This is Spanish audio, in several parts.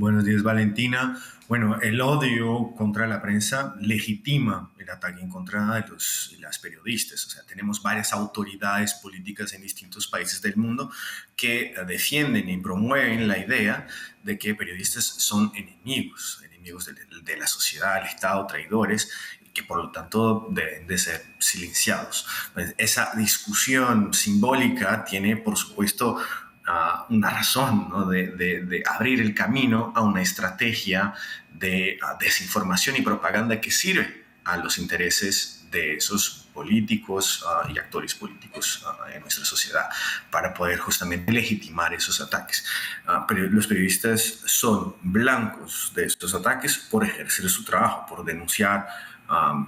Buenos días, Valentina. Bueno, el odio contra la prensa legitima el ataque en contra de las periodistas. O sea, tenemos varias autoridades políticas en distintos países del mundo que defienden y promueven la idea de que periodistas son enemigos de la sociedad, del Estado, traidores, y que por lo tanto deben de ser silenciados. Pues esa discusión simbólica tiene, por supuesto, una razón, ¿no? de abrir el camino a una estrategia de desinformación y propaganda que sirve a los intereses de esos políticos y actores políticos en nuestra sociedad para poder justamente legitimar esos ataques. Pero los periodistas son blancos de estos ataques por ejercer su trabajo, por denunciar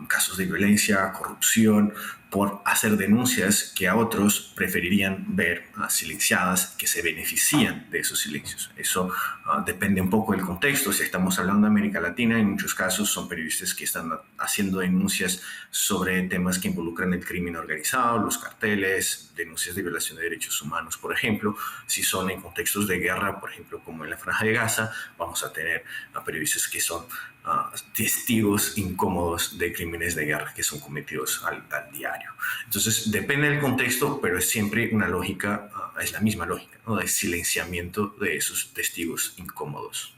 casos de violencia, corrupción, por hacer denuncias que a otros preferirían ver silenciadas, que se benefician de esos silencios. Eso depende un poco del contexto. Si estamos hablando de América Latina, en muchos casos son periodistas que están haciendo denuncias sobre temas que involucran el crimen organizado, los carteles, denuncias de violación de derechos humanos, por ejemplo. Si son en contextos de guerra, por ejemplo, como en la Franja de Gaza, vamos a tener periodistas que son testigos incómodos de crímenes de guerra que son cometidos al diario. Entonces, depende del contexto, pero es siempre una lógica, es la misma lógica, ¿no? De silenciamiento de esos testigos incómodos.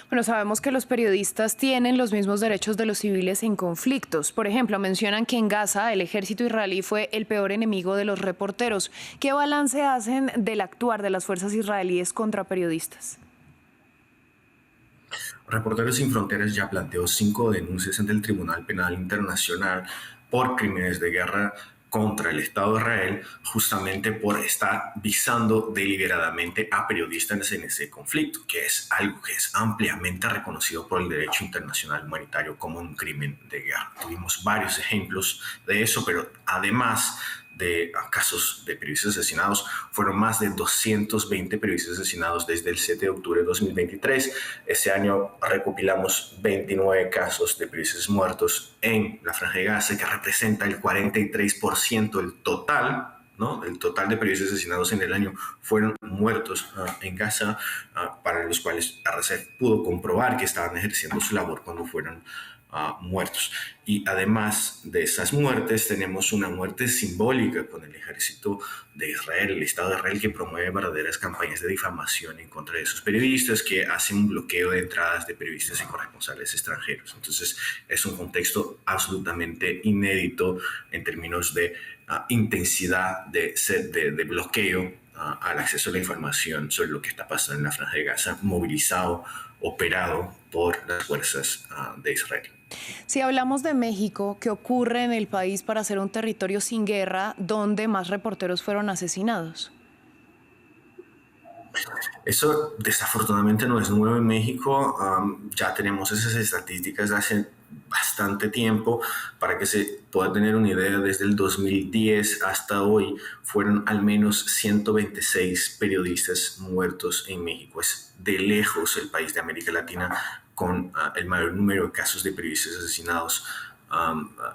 Bueno, sabemos que los periodistas tienen los mismos derechos de los civiles en conflictos. Por ejemplo, mencionan que en Gaza el ejército israelí fue el peor enemigo de los reporteros. ¿Qué balance hacen del actuar de las fuerzas israelíes contra periodistas? Reporteros Sin Fronteras ya planteó 5 denuncias ante el Tribunal Penal Internacional por crímenes de guerra contra el Estado de Israel, justamente por estar visando deliberadamente a periodistas en ese conflicto, que es algo que es ampliamente reconocido por el derecho internacional humanitario como un crimen de guerra. Tuvimos varios ejemplos de eso, pero además de casos de periodistas asesinados, fueron más de 220 periodistas asesinados desde el 7 de octubre de 2023. Ese año recopilamos 29 casos de periodistas muertos en la Franja de Gaza, que representa el 43% del total, ¿no? El total de periodistas asesinados en el año fueron muertos en Gaza, para los cuales RCF pudo comprobar que estaban ejerciendo su labor cuando fueron muertos. Y además de esas muertes, tenemos una muerte simbólica con el ejército de Israel, el Estado de Israel, que promueve verdaderas campañas de difamación en contra de esos periodistas, que hacen un bloqueo de entradas de periodistas y corresponsales extranjeros. Entonces, es un contexto absolutamente inédito en términos de intensidad de bloqueo al acceso a la información sobre lo que está pasando en la Franja de Gaza, movilizado, operado por las fuerzas de Israel. Si hablamos de México, ¿qué ocurre en el país para ser un territorio sin guerra donde más reporteros fueron asesinados? Eso desafortunadamente no es nuevo en México. Ya tenemos esas estadísticas de hace bastante tiempo. Para que se pueda tener una idea, desde el 2010 hasta hoy fueron al menos 126 periodistas muertos en México. Es de lejos el país de América Latina con el mayor número de casos de periodistas asesinados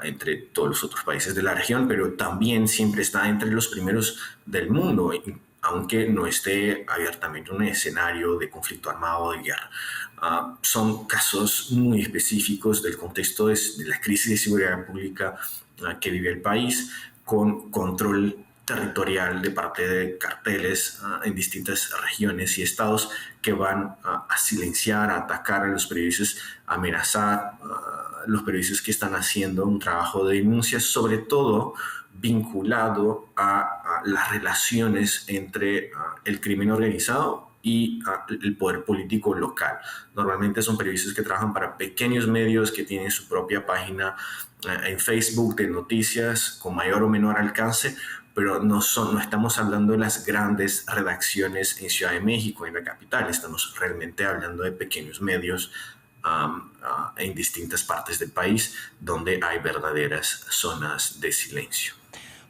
entre todos los otros países de la región, pero también siempre está entre los primeros del mundo, aunque no esté abiertamente un escenario de conflicto armado o de guerra. Son casos muy específicos del contexto de la crisis de seguridad pública que vive el país, con control territorial de parte de carteles en distintas regiones y estados que van a silenciar, a atacar a los periodistas, a amenazar a los periodistas que están haciendo un trabajo de denuncia, sobre todo vinculado a las relaciones entre el crimen organizado y el poder político local. Normalmente son periodistas que trabajan para pequeños medios que tienen su propia página en Facebook de noticias con mayor o menor alcance, pero no estamos hablando de las grandes redacciones en Ciudad de México, en la capital. Estamos realmente hablando de pequeños medios en distintas partes del país donde hay verdaderas zonas de silencio.